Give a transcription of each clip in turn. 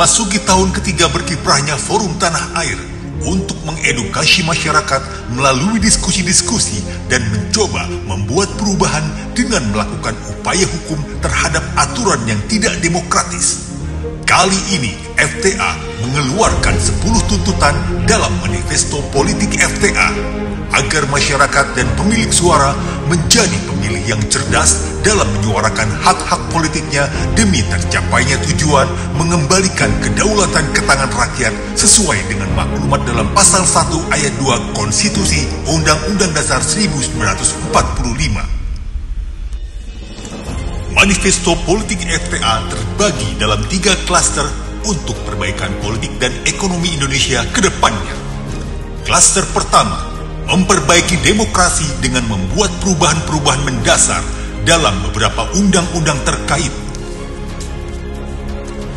memasuki tahun ketiga berkiprahnya Forum Tanah Air untuk mengedukasi masyarakat melalui diskusi-diskusi dan mencoba membuat perubahan dengan melakukan upaya hukum terhadap aturan yang tidak demokratis. Kali ini FTA mengeluarkan 10 tuntutan dalam manifesto politik FTA agar masyarakat dan pemilik suara menjadi pemilih yang cerdas dalam menyuarakan hak-hak politiknya demi tercapainya tujuan mengembalikan kedaulatan ke tangan rakyat sesuai dengan maklumat dalam pasal 1 ayat 2 Konstitusi Undang-Undang Dasar 1945. Manifesto politik FTA terbagi dalam 3 klaster untuk perbaikan politik dan ekonomi Indonesia ke depannya. Klaster pertama, memperbaiki demokrasi dengan membuat perubahan-perubahan mendasar dalam beberapa undang-undang terkait.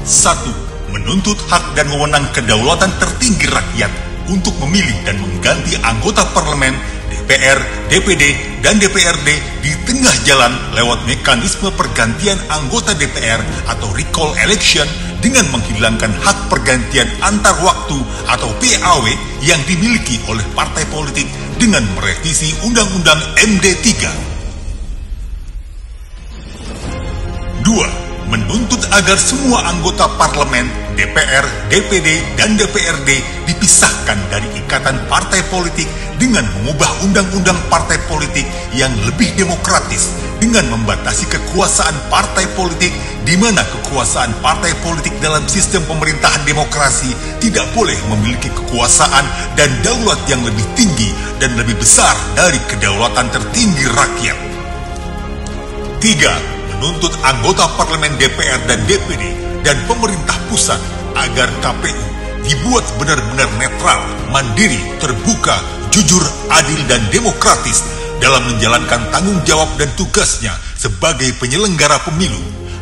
1. Menuntut hak dan wewenang kedaulatan tertinggi rakyat untuk memilih dan mengganti anggota parlemen, DPR, DPD, dan DPRD di tengah jalan lewat mekanisme pergantian anggota DPR atau recall election dengan menghilangkan hak pergantian antar waktu atau PAW yang dimiliki oleh partai politik dengan merevisi Undang-Undang MD 3. 2. Menuntut agar semua anggota parlemen, DPR, DPD, dan DPRD dipisahkan dari ikatan partai politik dengan mengubah undang-undang partai politik yang lebih demokratis dengan membatasi kekuasaan partai politik di mana kekuasaan partai politik dalam sistem pemerintahan demokrasi tidak boleh memiliki kekuasaan dan daulat yang lebih tinggi dan lebih besar dari kedaulatan tertinggi rakyat. 3. Menuntut anggota parlemen DPR dan DPD dan pemerintah pusat agar KPU dibuat benar-benar netral, mandiri, terbuka, jujur, adil, dan demokratis dalam menjalankan tanggung jawab dan tugasnya sebagai penyelenggara pemilu,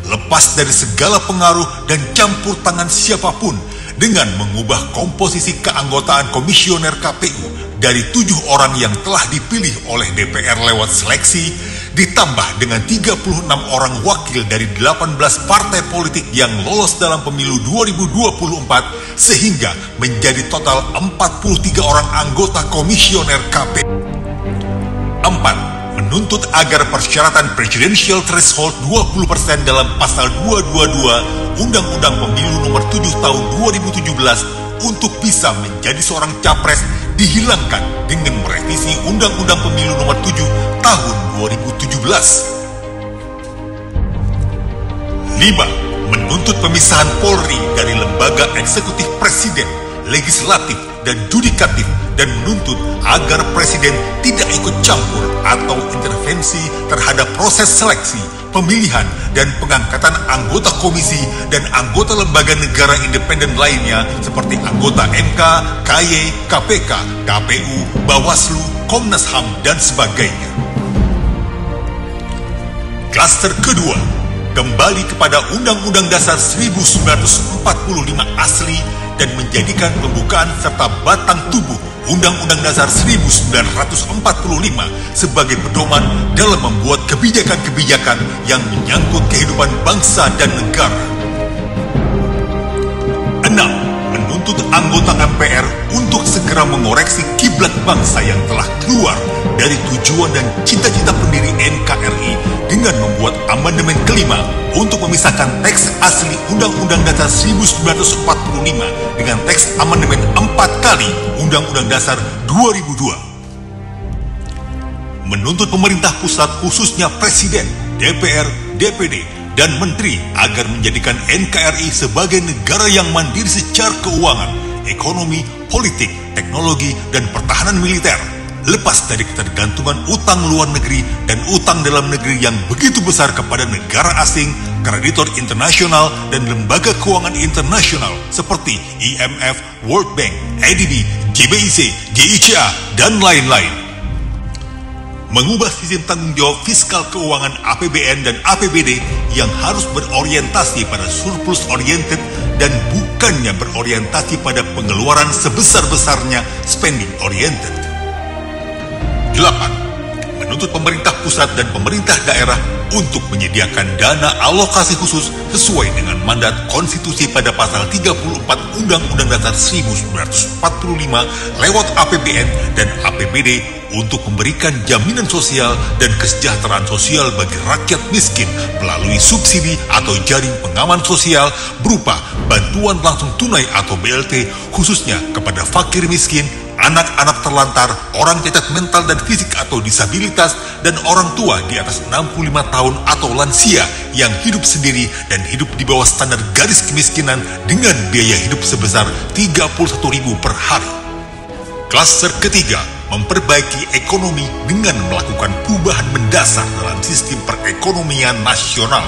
lepas dari segala pengaruh dan campur tangan siapapun dengan mengubah komposisi keanggotaan komisioner KPU dari 7 orang yang telah dipilih oleh DPR lewat seleksi ditambah dengan 36 orang wakil dari 18 partai politik yang lolos dalam pemilu 2024 sehingga menjadi total 43 orang anggota komisioner KPU. 4. Menuntut agar persyaratan presidential threshold 20% dalam pasal 222 Undang-Undang Pemilu nomor 7 tahun 2017 untuk bisa menjadi seorang capres dihilangkan dengan merevisi Undang-Undang Pemilu nomor 7 tahun 2017. 5. Menuntut pemisahan Polri dari lembaga eksekutif presiden, legislatif, dan judikatif dan menuntut agar presiden tidak ikut campur atau intervensi terhadap proses seleksi, pemilihan, dan pengangkatan anggota komisi dan anggota lembaga negara independen lainnya seperti anggota MK, KY, KPK, KPU, Bawaslu, Komnas HAM, dan sebagainya. Klaster kedua, kembali kepada Undang-Undang Dasar 1945 asli dan menjadikan pembukaan serta batang tubuh Undang-Undang Dasar 1945 sebagai pedoman dalam membuat kebijakan-kebijakan yang menyangkut kehidupan bangsa dan negara. 6. Menuntut anggota MPR untuk segera mengoreksi kiblat bangsa yang telah keluar dari tujuan dan cita-cita pendiri NKRI dengan membuat amandemen kelima untuk memisahkan teks asli Undang-Undang Dasar 1945 dengan teks amandemen 4 kali Undang-Undang Dasar 2002. Menuntut pemerintah pusat khususnya Presiden, DPR, DPD, dan Menteri agar menjadikan NKRI sebagai negara yang mandiri secara keuangan, ekonomi, politik, teknologi, dan pertahanan militer, lepas dari ketergantungan utang luar negeri dan utang dalam negeri yang begitu besar kepada negara asing, kreditor internasional, dan lembaga keuangan internasional seperti IMF, World Bank, ADB, JBIC, GICA, dan lain-lain. Mengubah sistem tanggung jawab fiskal keuangan APBN dan APBD yang harus berorientasi pada surplus oriented dan bukannya berorientasi pada pengeluaran sebesar-besarnya spending oriented. 8. Menuntut pemerintah pusat dan pemerintah daerah untuk menyediakan dana alokasi khusus sesuai dengan mandat konstitusi pada pasal 34 Undang-Undang Dasar 1945 lewat APBN dan APBD untuk memberikan jaminan sosial dan kesejahteraan sosial bagi rakyat miskin melalui subsidi atau jaring pengaman sosial berupa bantuan langsung tunai atau BLT khususnya kepada fakir miskin, anak-anak terlantar, orang cacat mental dan fisik atau disabilitas, dan orang tua di atas 65 tahun atau lansia yang hidup sendiri dan hidup di bawah standar garis kemiskinan dengan biaya hidup sebesar Rp31.000 per hari. Klaster ketiga, memperbaiki ekonomi dengan melakukan perubahan mendasar dalam sistem perekonomian nasional.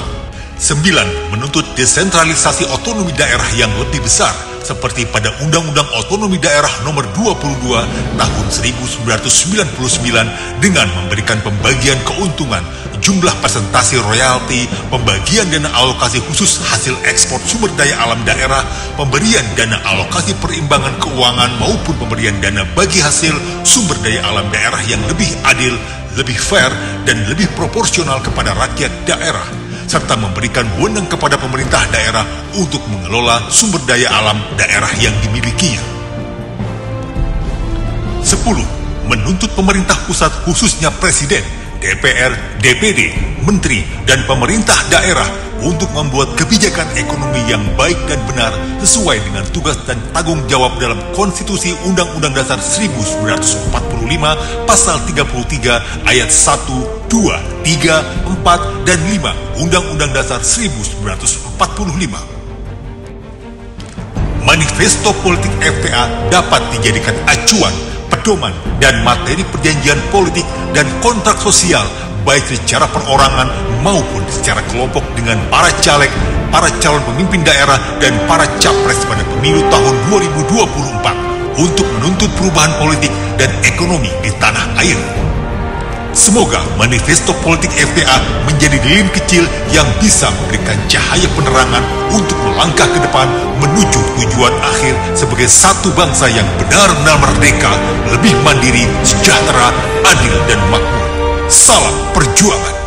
9. Menuntut desentralisasi otonomi daerah yang lebih besar seperti pada Undang-Undang Otonomi Daerah Nomor 22 Tahun 1999 dengan memberikan pembagian keuntungan, jumlah persentase royalti, pembagian dana alokasi khusus hasil ekspor sumber daya alam daerah, pemberian dana alokasi perimbangan keuangan maupun pemberian dana bagi hasil sumber daya alam daerah yang lebih adil, lebih fair, dan lebih proporsional kepada rakyat daerah, serta memberikan wewenang kepada pemerintah daerah untuk mengelola sumber daya alam daerah yang dimilikinya. 10. Menuntut pemerintah pusat khususnya Presiden, DPR, DPD, Menteri, dan pemerintah daerah untuk membuat kebijakan ekonomi yang baik dan benar sesuai dengan tugas dan tanggung jawab dalam Konstitusi Undang-Undang Dasar 1945 Pasal 33 Ayat 1, 2, 3, 4, dan 5 Undang-Undang Dasar 1945. Manifesto politik FPA dapat dijadikan acuan, pedoman, dan materi perjanjian politik dan kontrak sosial baik secara perorangan maupun secara kelompok dengan para caleg, para calon pemimpin daerah, dan para capres pada pemilu tahun 2024 untuk menuntut perubahan politik dan ekonomi di tanah air. Semoga manifesto politik FPA menjadi lilin kecil yang bisa memberikan cahaya penerangan untuk melangkah ke depan menuju tujuan akhir sebagai satu bangsa yang benar-benar merdeka, lebih mandiri, sejahtera, adil, dan makmur. Salam perjuangan.